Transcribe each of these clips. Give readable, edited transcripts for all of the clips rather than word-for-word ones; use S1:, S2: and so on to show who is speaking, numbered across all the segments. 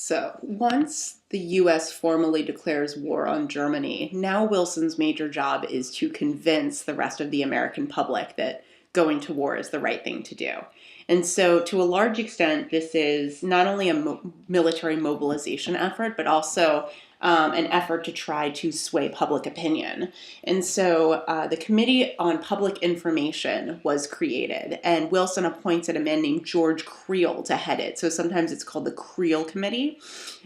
S1: So, once the US formally declares war on Germany, now Wilson's major job is to convince the rest of the American public that going to war is the right thing to do. And so, to a large extent, this is not only a military mobilization effort, but also an effort to try to sway public opinion. And so the Committee on Public Information was created, and Wilson appointed a man named George Creel to head it. So sometimes it's called the Creel Committee.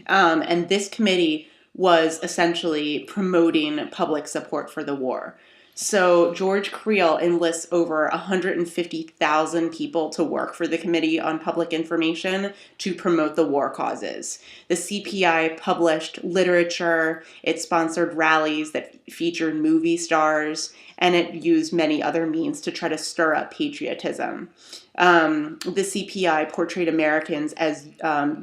S1: And this committee was essentially promoting public support for the war. So George Creel enlists over 150,000 people to work for the Committee on Public Information to promote the war causes. The CPI published literature, it sponsored rallies that featured movie stars, and it used many other means to try to stir up patriotism. The CPI portrayed Americans as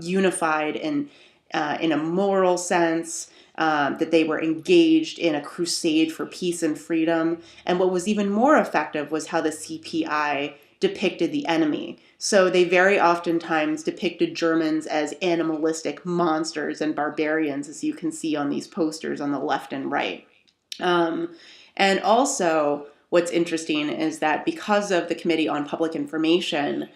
S1: unified in a moral sense, that they were engaged in a crusade for peace and freedom. And what was even more effective was how the CPI depicted the enemy. So they very oftentimes depicted Germans as animalistic monsters and barbarians, as you can see on these posters on the left and right. And also, what's interesting is that because of the Committee on Public Information,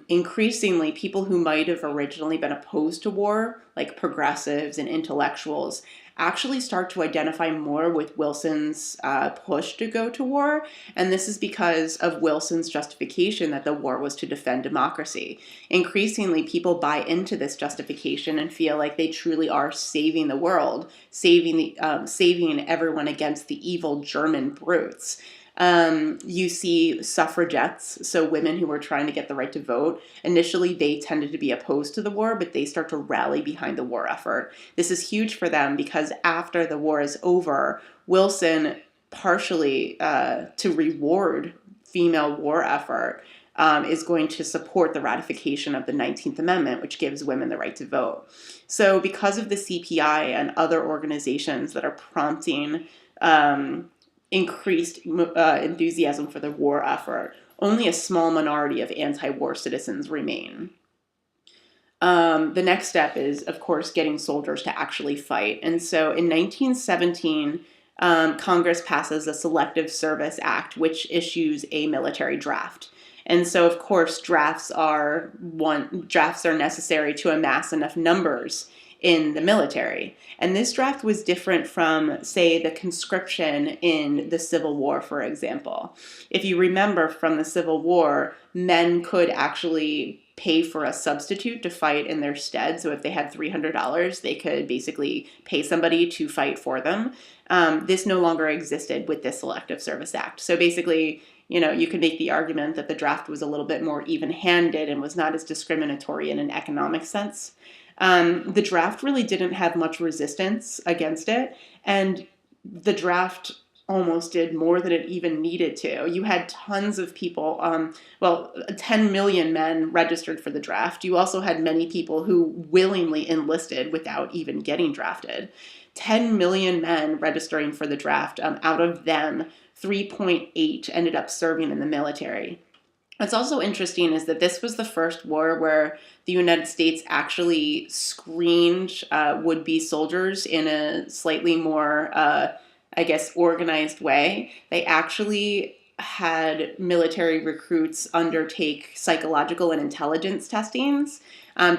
S1: increasingly people who might have originally been opposed to war, like progressives and intellectuals, actually start to identify more with Wilson's push to go to war. And this is because of Wilson's justification that the war was to defend democracy. Increasingly, people buy into this justification and feel like they truly are saving the world, saving everyone against the evil German brutes. You see suffragettes, so women who were trying to get the right to vote. Initially, they tended to be opposed to the war, but they start to rally behind the war effort. This is huge for them because after the war is over, Wilson, partially to reward female war effort, is going to support the ratification of the 19th Amendment, which gives women the right to vote. So because of the CPI and other organizations that are prompting increased enthusiasm for the war effort, only a small minority of anti-war citizens remain. The next step is, of course, getting soldiers to actually fight. And so in 1917, Congress passes a Selective Service Act, which issues a military draft. And so, of course, drafts are necessary to amass enough numbers in the military. And this draft was different from, say, the conscription in the Civil War, for example. If you remember from the Civil War, men could actually pay for a substitute to fight in their stead. So if they had $300, they could basically pay somebody to fight for them. This no longer existed with this Selective Service Act. So basically, you could make the argument that the draft was a little bit more even-handed and was not as discriminatory in an economic sense. The draft really didn't have much resistance against it, and the draft almost did more than it even needed to. You had tons of people, 10 million men registered for the draft. You also had many people who willingly enlisted without even getting drafted. 10 million men registering for the draft. Out of them, 3.8 ended up serving in the military. What's also interesting is that this was the first war where the United States actually screened would-be soldiers in a slightly more, organized way. They actually had military recruits undertake psychological and intelligence testings.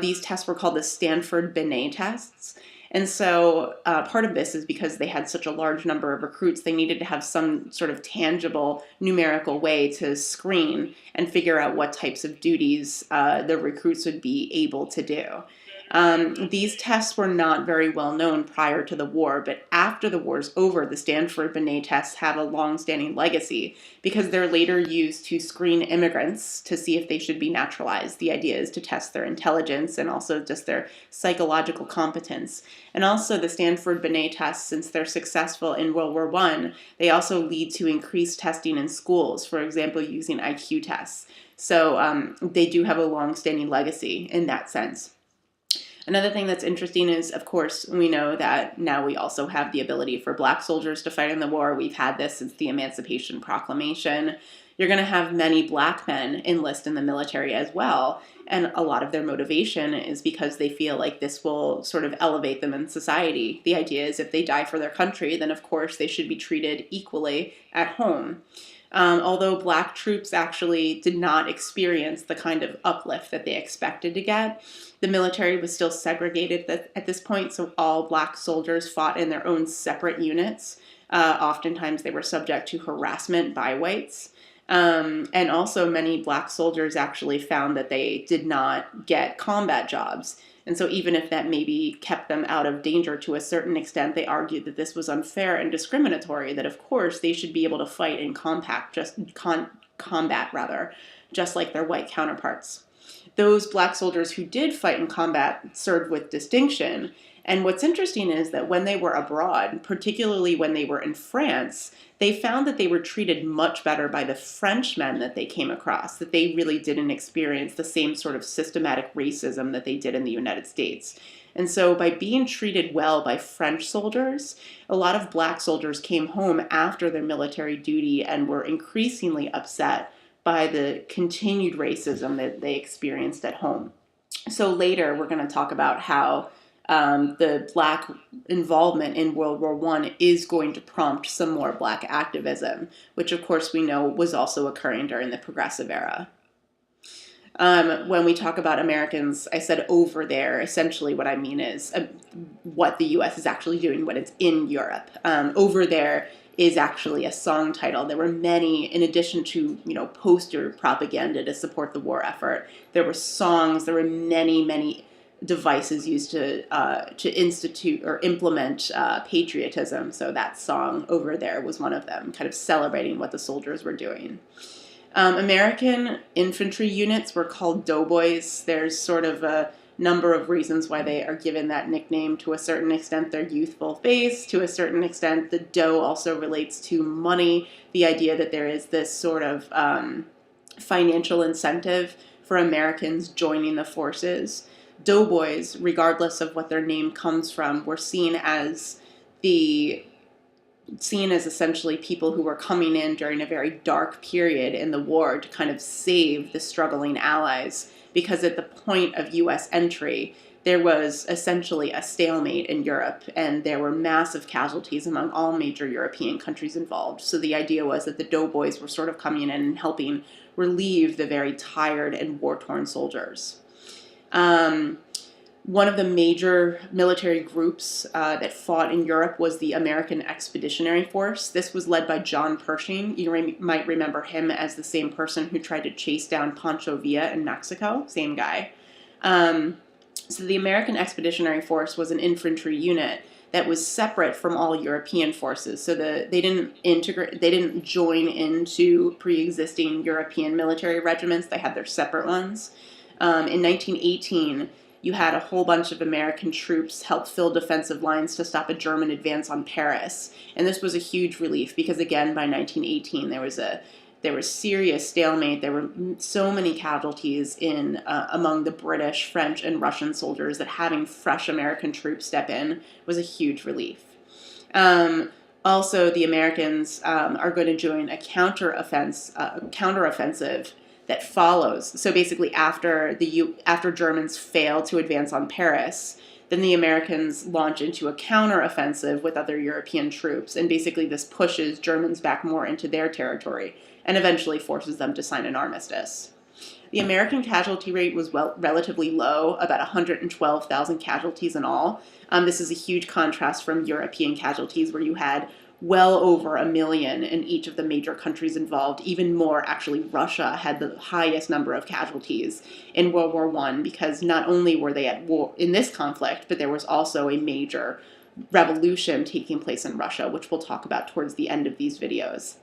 S1: These tests were called the Stanford-Binet tests. And so part of this is because they had such a large number of recruits, they needed to have some sort of tangible numerical way to screen and figure out what types of duties the recruits would be able to do. These tests were not very well known prior to the war, but after the war's over, the Stanford-Binet tests have a long-standing legacy because they're later used to screen immigrants to see if they should be naturalized. The idea is to test their intelligence and also just their psychological competence. And also the Stanford-Binet tests, since they're successful in World War I, they also lead to increased testing in schools, for example, using IQ tests. So they do have a long-standing legacy in that sense. Another thing that's interesting is, of course, we know that now we also have the ability for Black soldiers to fight in the war. We've had this since the Emancipation Proclamation. you're going to have many black men enlist in the military as well. And a lot of their motivation is because they feel like this will sort of elevate them in society. The idea is if they die for their country, then of course they should be treated equally at home. Although black troops actually did not experience the kind of uplift that they expected to get, the military was still segregated at this point, so all black soldiers fought in their own separate units. Oftentimes they were subject to harassment by whites. And also many black soldiers actually found that they did not get combat jobs. And so even if that maybe kept them out of danger to a certain extent, they argued that this was unfair and discriminatory, that of course they should be able to fight in combat, just like their white counterparts. Those black soldiers who did fight in combat served with distinction. And what's interesting is that when they were abroad, particularly when they were in France, they found that they were treated much better by the Frenchmen that they came across, that they really didn't experience the same sort of systematic racism that they did in the United States. And so by being treated well by French soldiers, a lot of black soldiers came home after their military duty and were increasingly upset by the continued racism that they experienced at home. So later we're going to talk about how the black involvement in World War I is going to prompt some more black activism, which of course we know was also occurring during the Progressive era. When we talk about Americans, I said over there, essentially what I mean is what the U.S. is actually doing when it's in Europe. Over there is actually a song title. There were many, in addition to, poster propaganda to support the war effort, there were songs, there were many devices used to institute or implement patriotism. So that song over there was one of them, kind of celebrating what the soldiers were doing. American infantry units were called doughboys. There's sort of a number of reasons why they are given that nickname. To a certain extent, their youthful face. To a certain extent, the dough also relates to money. The idea that there is this sort of financial incentive for Americans joining the forces. Doughboys, regardless of what their name comes from, were seen as essentially people who were coming in during a very dark period in the war to kind of save the struggling allies, because at the point of U.S. entry, there was essentially a stalemate in Europe, and there were massive casualties among all major European countries involved. So the idea was that the doughboys were sort of coming in and helping relieve the very tired and war-torn soldiers. One of the major military groups that fought in Europe was the American Expeditionary Force. This was led by John Pershing. You might remember him as the same person who tried to chase down Pancho Villa in Mexico, same guy. So the American Expeditionary Force was an infantry unit that was separate from all European forces. So they didn't join into pre-existing European military regiments. They had their separate ones. In 1918, you had a whole bunch of American troops help fill defensive lines to stop a German advance on Paris. And this was a huge relief because, again, by 1918, there was serious stalemate. There were so many casualties among the British, French, and Russian soldiers that having fresh American troops step in was a huge relief. Also, the Americans are going to join a counteroffensive that follows. So basically, after Germans fail to advance on Paris, then the Americans launch into a counteroffensive with other European troops, and basically this pushes Germans back more into their territory and eventually forces them to sign an armistice. The American casualty rate was relatively low, about 112,000 casualties in all. This is a huge contrast from European casualties, where you had well over 1 million in each of the major countries involved. Even more, actually, Russia had the highest number of casualties in World War I, because not only were they at war in this conflict, but there was also a major revolution taking place in Russia, which we'll talk about towards the end of these videos.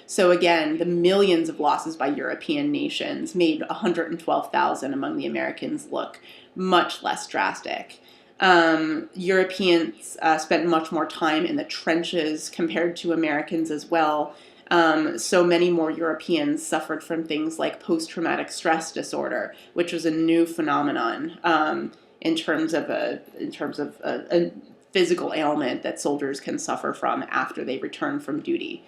S1: So again, the millions of losses by European nations made 112,000 among the Americans look much less drastic. Europeans spent much more time in the trenches compared to Americans as well. So many more Europeans suffered from things like post-traumatic stress disorder, which was a new phenomenon in terms of a physical ailment that soldiers can suffer from after they return from duty.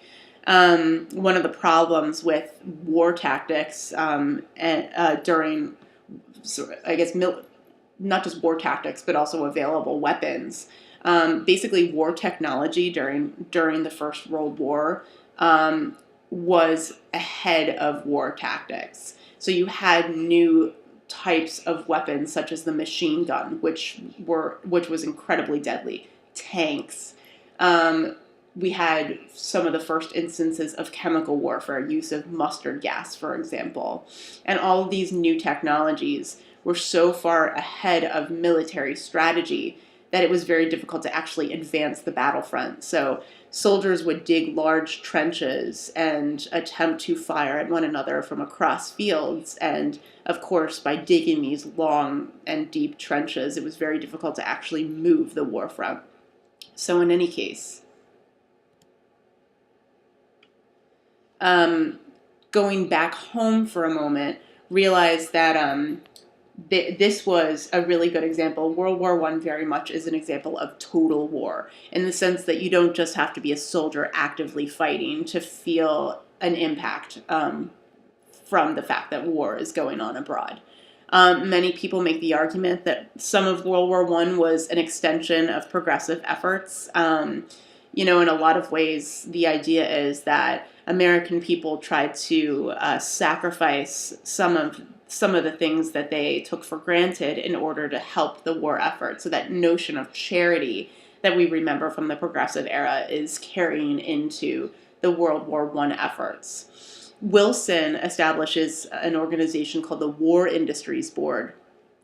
S1: One of the problems with war tactics during, I guess, not just war tactics, but also available weapons. Basically, war technology during the First World War was ahead of war tactics. So you had new types of weapons, such as the machine gun, which was incredibly deadly. Tanks. We had some of the first instances of chemical warfare, use of mustard gas, for example. And all of these new technologies were so far ahead of military strategy that it was very difficult to actually advance the battlefront. So soldiers would dig large trenches and attempt to fire at one another from across fields. And of course, by digging these long and deep trenches, it was very difficult to actually move the war front. So in any case, going back home for a moment, realize that this was a really good example. World War I very much is an example of total war, in the sense that you don't just have to be a soldier actively fighting to feel an impact from the fact that war is going on abroad. Many people make the argument that some of World War I was an extension of progressive efforts. In a lot of ways, the idea is that American people tried to sacrifice some of the things that they took for granted in order to help the war effort. So that notion of charity that we remember from the progressive era is carrying into the World War I efforts. Wilson establishes an organization called the War Industries Board.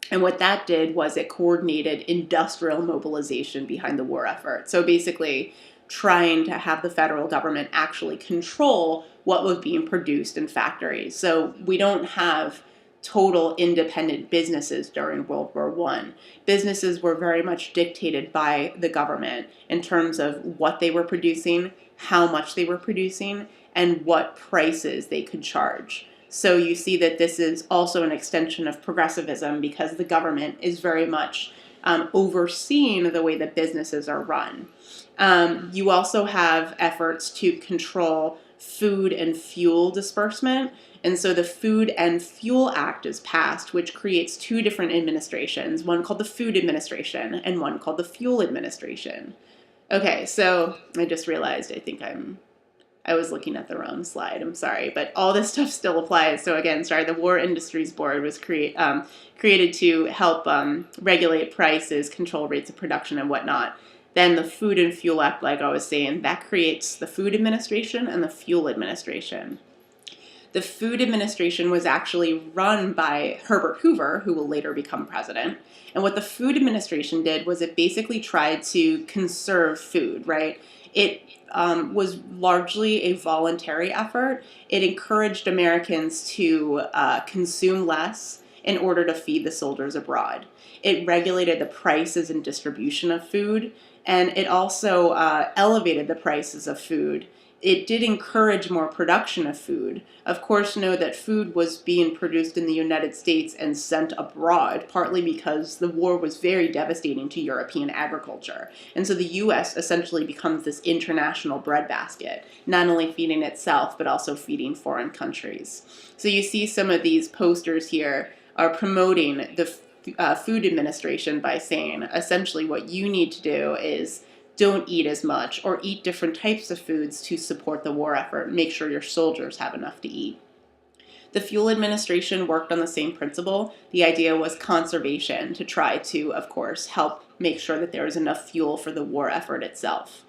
S1: And what that did was it coordinated industrial mobilization behind the war effort. So basically, trying to have the federal government actually control what was being produced in factories. So we don't have total independent businesses during World War I. Businesses were very much dictated by the government in terms of what they were producing, how much they were producing, and what prices they could charge. So you see that this is also an extension of progressivism, because the government is very much overseeing the way that businesses are run. You also have efforts to control food and fuel disbursement. And so the Food and Fuel Act is passed, which creates two different administrations, one called the Food Administration and one called the Fuel Administration. Okay, so I just realized I was looking at the wrong slide. I'm sorry, but all this stuff still applies. So again, the War Industries Board was created to help regulate prices, control rates of production, and whatnot. Then the Food and Fuel Act, like I was saying, that creates the Food Administration and the Fuel Administration. The Food Administration was actually run by Herbert Hoover, who will later become president. And what the Food Administration did was it basically tried to conserve food, right? It was largely a voluntary effort. It encouraged Americans to consume less in order to feed the soldiers abroad. It regulated the prices and distribution of food, and it also elevated the prices of food. It did encourage more production of food. Of course, know that food was being produced in the United States and sent abroad, partly because the war was very devastating to European agriculture. And so the U.S. essentially becomes this international breadbasket, not only feeding itself, but also feeding foreign countries. So you see some of these posters here are promoting the Food Administration by saying, essentially, what you need to do is don't eat as much, or eat different types of foods to support the war effort. Make sure your soldiers have enough to eat. The Fuel Administration worked on the same principle. The idea was conservation, to try to, of course, help make sure that there is enough fuel for the war effort itself.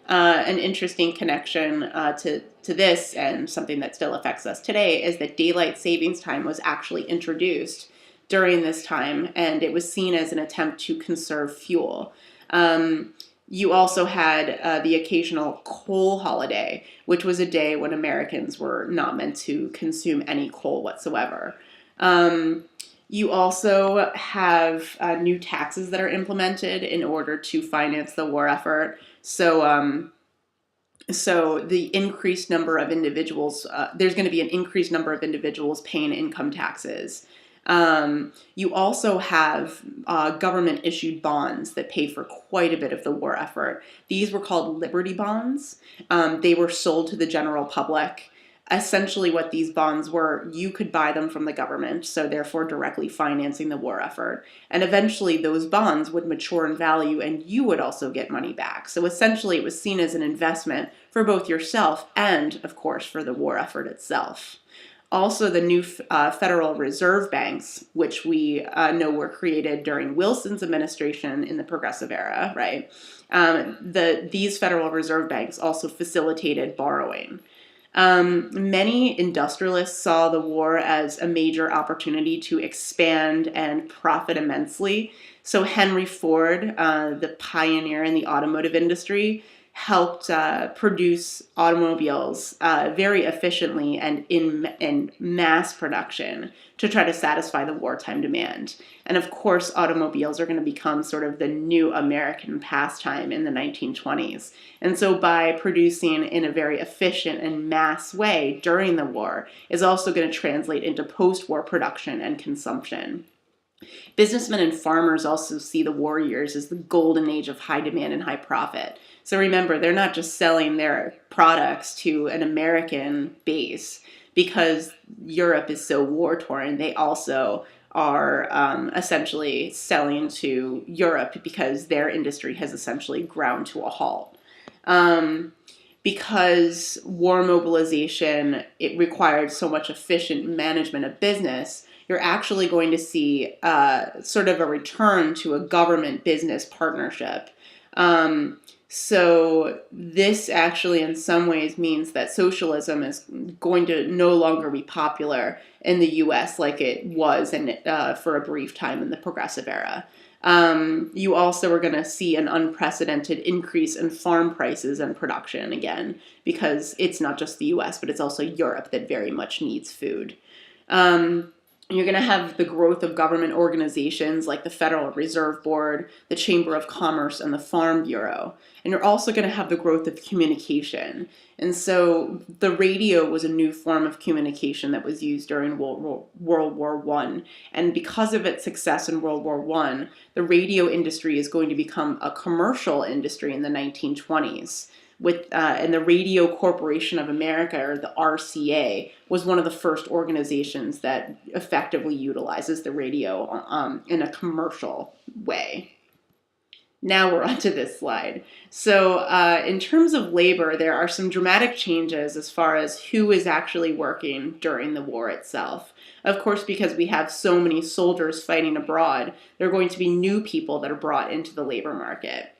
S1: An interesting connection to this, and something that still affects us today, is that daylight savings time was actually introduced during this time, and it was seen as an attempt to conserve fuel. You also had the occasional coal holiday, which was a day when Americans were not meant to consume any coal whatsoever. You also have new taxes that are implemented in order to finance the war effort. So the increased number of individuals, there's going to be an increased number of individuals paying income taxes. You also have government-issued bonds that pay for quite a bit of the war effort. These were called Liberty bonds. They were sold to the general public. Essentially what these bonds were, you could buy them from the government, so therefore directly financing the war effort. And eventually those bonds would mature in value and you would also get money back. So essentially it was seen as an investment for both yourself and, of course, for the war effort itself. Also, the new Federal Reserve Banks, which we know were created during Wilson's administration in the Progressive era, right? These Federal Reserve Banks also facilitated borrowing. Many industrialists saw the war as a major opportunity to expand and profit immensely. So Henry Ford, the pioneer in the automotive industry, helped produce automobiles very efficiently and in mass production to try to satisfy the wartime demand. And of course, automobiles are going to become sort of the new American pastime in the 1920s. And so by producing in a very efficient and mass way during the war is also going to translate into post-war production and consumption. Businessmen and farmers also see the war years as the golden age of high demand and high profit. So remember, they're not just selling their products to an American base because Europe is so war-torn. They also are essentially selling to Europe because their industry has essentially ground to a halt. Because war mobilization, it required so much efficient management of business, you're actually going to see sort of a return to a government-business partnership. So this actually in some ways means that socialism is going to no longer be popular in the US like it was for a brief time in the Progressive era. You also are going to see an unprecedented increase in farm prices and production again, because it's not just the US, but it's also Europe that very much needs food. You're going to have the growth of government organizations like the Federal Reserve Board, the Chamber of Commerce, and the Farm Bureau. And you're also going to have the growth of communication. And so the radio was a new form of communication that was used during World War I. And because of its success in World War I, the radio industry is going to become a commercial industry in the 1920s. And the Radio Corporation of America, or the RCA, was one of the first organizations that effectively utilizes the radio in a commercial way. Now we're onto this slide. So in terms of labor, there are some dramatic changes as far as who is actually working during the war itself. Of course, because we have so many soldiers fighting abroad, there are going to be new people that are brought into the labor market.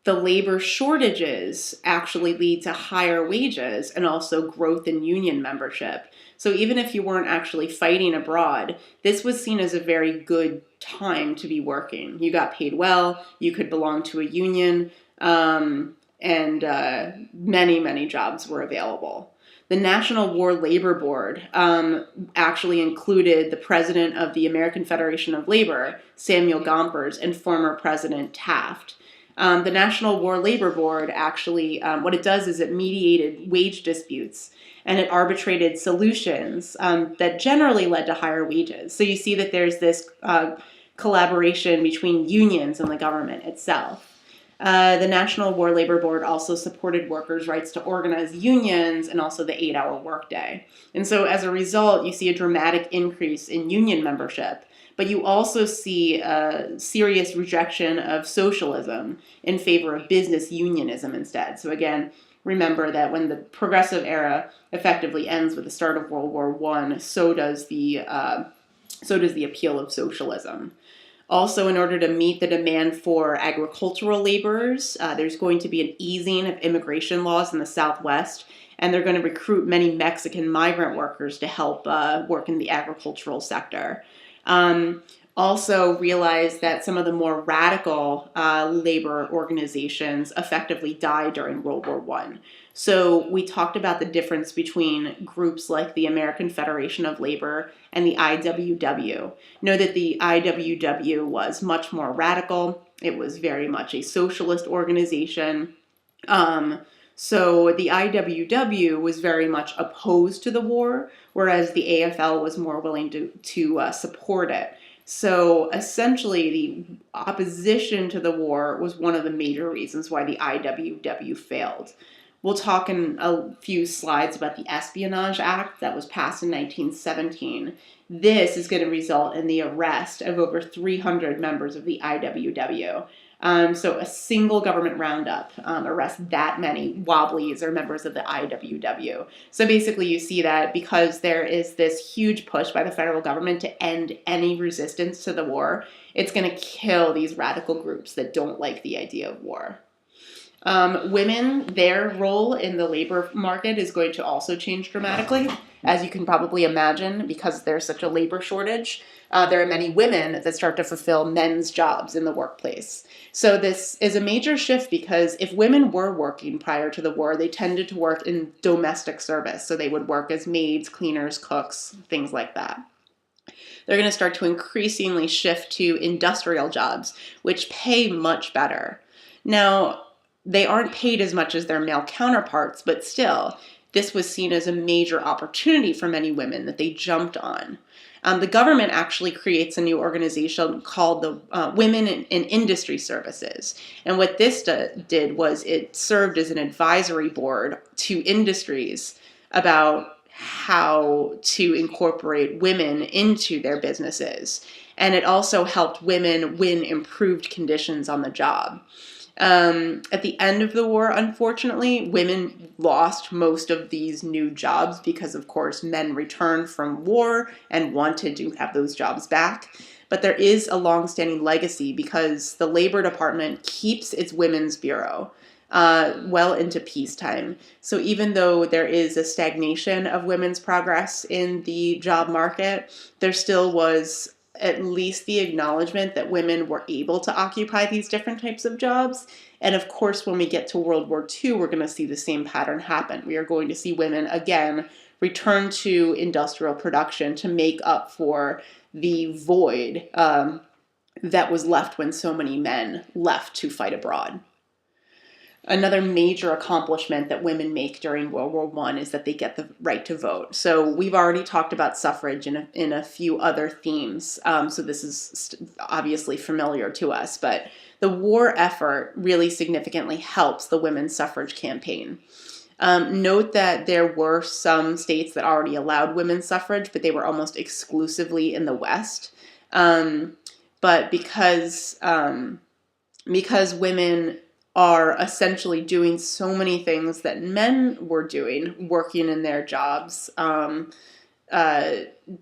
S1: The labor shortages actually lead to higher wages and also growth in union membership. So even if you weren't actually fighting abroad, this was seen as a very good time to be working. You got paid well, you could belong to a union, and many, many jobs were available. The National War Labor Board actually included the president of the American Federation of Labor, Samuel Gompers, and former President Taft. The National War Labor Board actually, what it does is it mediated wage disputes and it arbitrated solutions that generally led to higher wages. So you see that there's this collaboration between unions and the government itself. The National War Labor Board also supported workers' rights to organize unions and also the 8-hour workday. And so as a result, you see a dramatic increase in union membership. But you also see a serious rejection of socialism in favor of business unionism instead. So again, remember that when the Progressive era effectively ends with the start of World War I, so does the appeal of socialism. Also, in order to meet the demand for agricultural laborers, there's going to be an easing of immigration laws in the Southwest, and they're going to recruit many Mexican migrant workers to help work in the agricultural sector. Also realize that some of the more radical labor organizations effectively died during World War I. So we talked about the difference between groups like the American Federation of Labor and the IWW. Know that the IWW was much more radical. It was very much a socialist organization. So the IWW was very much opposed to the war, whereas the AFL was more willing to support it. So essentially, the opposition to the war was one of the major reasons why the IWW failed. We'll talk in a few slides about the Espionage Act that was passed in 1917. This is going to result in the arrest of over 300 members of the IWW. So a single government roundup arrests that many wobblies or members of the IWW. So basically you see that because there is this huge push by the federal government to end any resistance to the war, it's going to kill these radical groups that don't like the idea of war. Women, their role in the labor market is going to also change dramatically, as you can probably imagine, because there's such a labor shortage. There are many women that start to fulfill men's jobs in the workplace. So this is a major shift because if women were working prior to the war, they tended to work in domestic service. So they would work as maids, cleaners, cooks, things like that. They're going to start to increasingly shift to industrial jobs, which pay much better. Now, they aren't paid as much as their male counterparts, but still, this was seen as a major opportunity for many women that they jumped on. The government actually creates a new organization called the Women in Industry Services. And what this did was it served as an advisory board to industries about how to incorporate women into their businesses. And it also helped women win improved conditions on the job. At the end of the war, unfortunately, women lost most of these new jobs because, of course, men returned from war and wanted to have those jobs back. But there is a long-standing legacy because the Labor Department keeps its Women's Bureau well into peacetime. So even though there is a stagnation of women's progress in the job market, there still was at least the acknowledgement that women were able to occupy these different types of jobs. And of course, when we get to World War II, we're going to see the same pattern happen. We are going to see women again return to industrial production to make up for the void that was left when so many men left to fight abroad. Another major accomplishment that women make during World War I is that they get the right to vote. So we've already talked about suffrage in a few other themes, so this is obviously familiar to us, but the war effort really significantly helps the women's suffrage campaign. Note that there were some states that already allowed women's suffrage, but they were almost exclusively in the West. But because women are essentially doing so many things that men were doing, working in their jobs,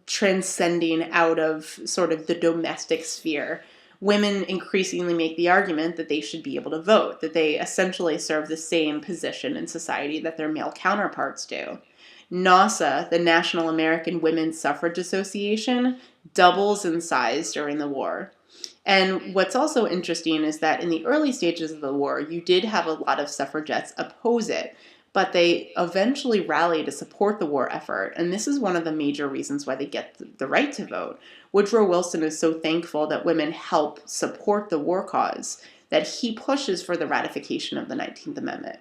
S1: transcending out of sort of the domestic sphere, women increasingly make the argument that they should be able to vote, that they essentially serve the same position in society that their male counterparts do. NAWSA, the National American Women's Suffrage Association, doubles in size during the war. And what's also interesting is that in the early stages of the war, you did have a lot of suffragettes oppose it, but they eventually rallied to support the war effort. And this is one of the major reasons why they get the right to vote. Woodrow Wilson is so thankful that women help support the war cause that he pushes for the ratification of the 19th Amendment.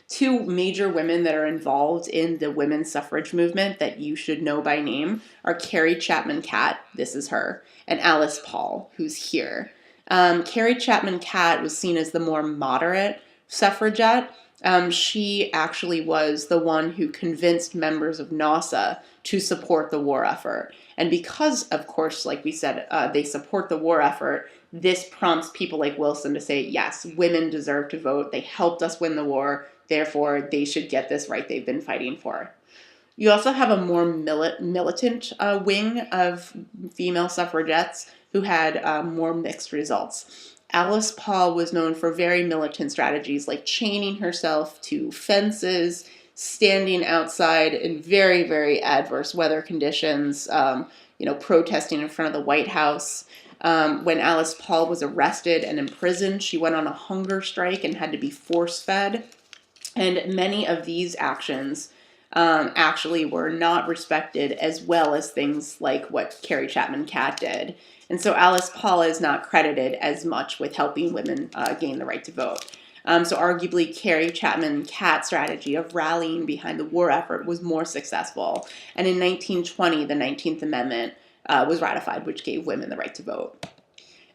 S1: Two major women that are involved in the women's suffrage movement that you should know by name are Carrie Chapman Catt, this is her, and Alice Paul, who's here. Carrie Chapman Catt was seen as the more moderate suffragette. She actually was the one who convinced members of NAWSA to support the war effort. And because, of course, like we said, they support the war effort, this prompts people like Wilson to say, yes, women deserve to vote. They helped us win the war. Therefore, they should get this right they've been fighting for. You also have a more militant wing of female suffragettes who had more mixed results. Alice Paul was known for very militant strategies like chaining herself to fences, standing outside in very, very adverse weather conditions, protesting in front of the White House. When Alice Paul was arrested and imprisoned, she went on a hunger strike and had to be force-fed. And many of these actions actually were not respected as well as things like what Carrie Chapman Catt did. And so Alice Paul is not credited as much with helping women gain the right to vote. So arguably Carrie Chapman Catt's strategy of rallying behind the war effort was more successful. And in 1920, the 19th Amendment was ratified, which gave women the right to vote.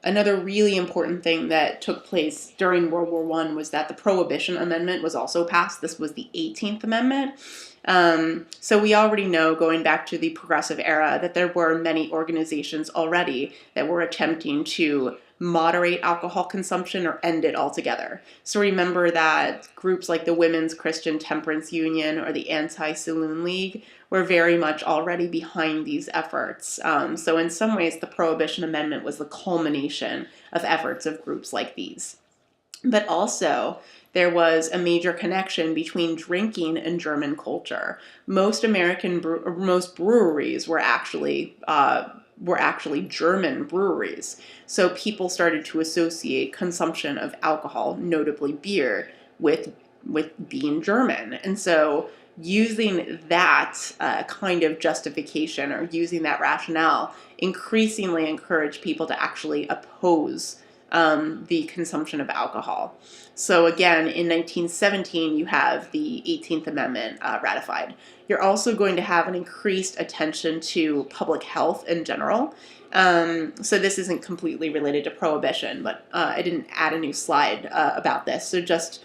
S1: Another really important thing that took place during World War I was that the Prohibition Amendment was also passed. This was the 18th Amendment. So we already know, going back to the Progressive Era, that there were many organizations already that were attempting to moderate alcohol consumption or end it altogether. So remember that groups like the Women's Christian Temperance Union or the Anti-Saloon League were very much already behind these efforts. So in some ways, the Prohibition Amendment was the culmination of efforts of groups like these. But also, there was a major connection between drinking and German culture. Most breweries were actually German breweries. So people started to associate consumption of alcohol, notably beer, with being German. And so using that kind of justification or using that rationale increasingly encouraged people to actually oppose the consumption of alcohol. So again, in 1917, you have the 18th Amendment ratified. You're also going to have an increased attention to public health in general. So this isn't completely related to Prohibition, but I didn't add a new slide about this. So just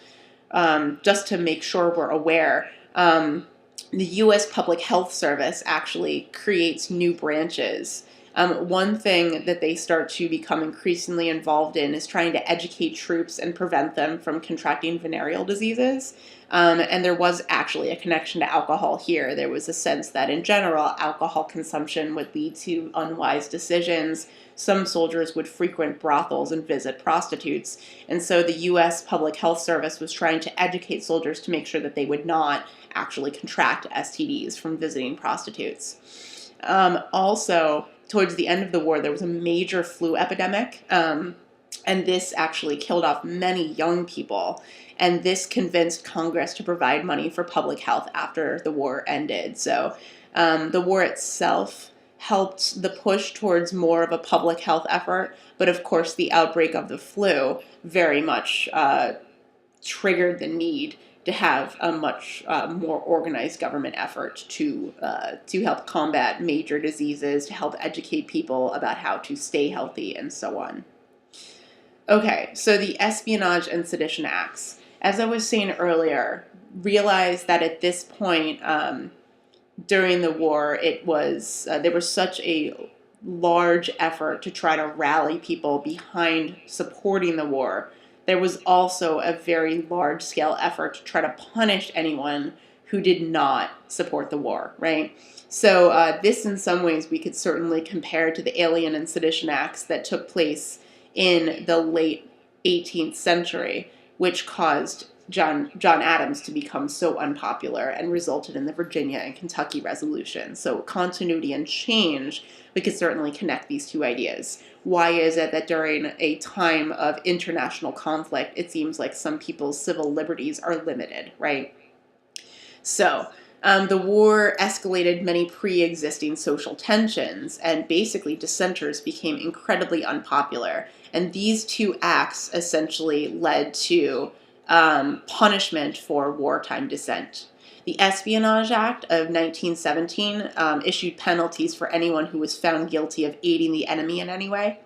S1: to make sure we're aware, the U.S. Public Health Service actually creates new branches. One thing that they start to become increasingly involved in is trying to educate troops and prevent them from contracting venereal diseases. And there was actually a connection to alcohol here. There was a sense that in general, alcohol consumption would lead to unwise decisions. Some soldiers would frequent brothels and visit prostitutes. And so the U.S. Public Health Service was trying to educate soldiers to make sure that they would not actually contract STDs from visiting prostitutes. Also, towards the end of the war, there was a major flu epidemic, and this actually killed off many young people. And this convinced Congress to provide money for public health after the war ended. So the war itself helped the push towards more of a public health effort, but of course the outbreak of the flu very much triggered the need to have a much more organized government effort to help combat major diseases, to help educate people about how to stay healthy, and so on. Okay, so the Espionage and Sedition Acts. As I was saying earlier, realize that at this point during the war, it was there was such a large effort to try to rally people behind supporting the war. There was also a very large-scale effort to try to punish anyone who did not support the war, right? So this, in some ways, we could certainly compare to the Alien and Sedition Acts that took place in the late 18th century, which caused John Adams to become so unpopular and resulted in the Virginia and Kentucky Resolution. So continuity and change, we could certainly connect these two ideas. Why is it that during a time of international conflict, it seems like some people's civil liberties are limited, right? So the war escalated many pre-existing social tensions, and basically dissenters became incredibly unpopular. And these two acts essentially led to punishment for wartime dissent. The Espionage Act of 1917 issued penalties for anyone who was found guilty of aiding the enemy in any way.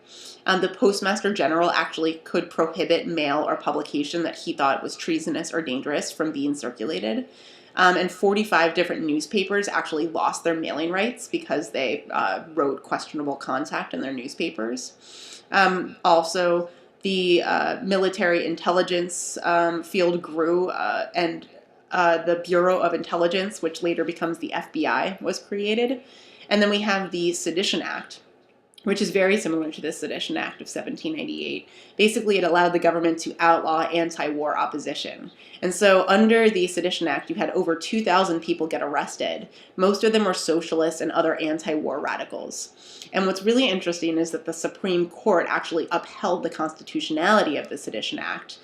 S1: The Postmaster General actually could prohibit mail or publication that he thought was treasonous or dangerous from being circulated. And 45 different newspapers actually lost their mailing rights because they wrote questionable content in their newspapers. Also, the military intelligence field grew, and the Bureau of Intelligence, which later becomes the FBI, was created. And then we have the Sedition Act, which is very similar to the Sedition Act of 1788. Basically, it allowed the government to outlaw anti-war opposition. And so under the Sedition Act, you had over 2,000 people get arrested. Most of them were socialists and other anti-war radicals. And what's really interesting is that the Supreme Court actually upheld the constitutionality of the Sedition Act.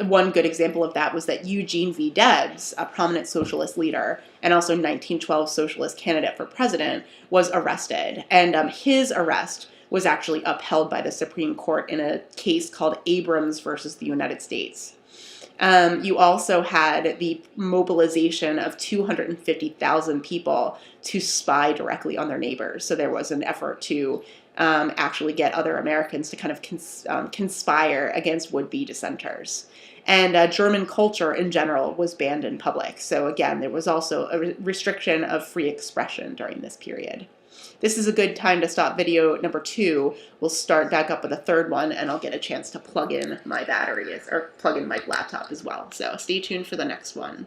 S1: One good example of that was that Eugene V. Debs, a prominent socialist leader and also 1912 socialist candidate for president, was arrested. And his arrest was actually upheld by the Supreme Court in a case called Abrams versus the United States. You also had the mobilization of 250,000 people to spy directly on their neighbors. So there was an effort to actually get other Americans to kind of conspire against would-be dissenters. And German culture in general was banned in public. So again, there was also a restriction of free expression during this period. This is a good time to stop video number 2. We'll start back up with a third one, and I'll get a chance to plug in my batteries, or plug in my laptop as well. So stay tuned for the next one.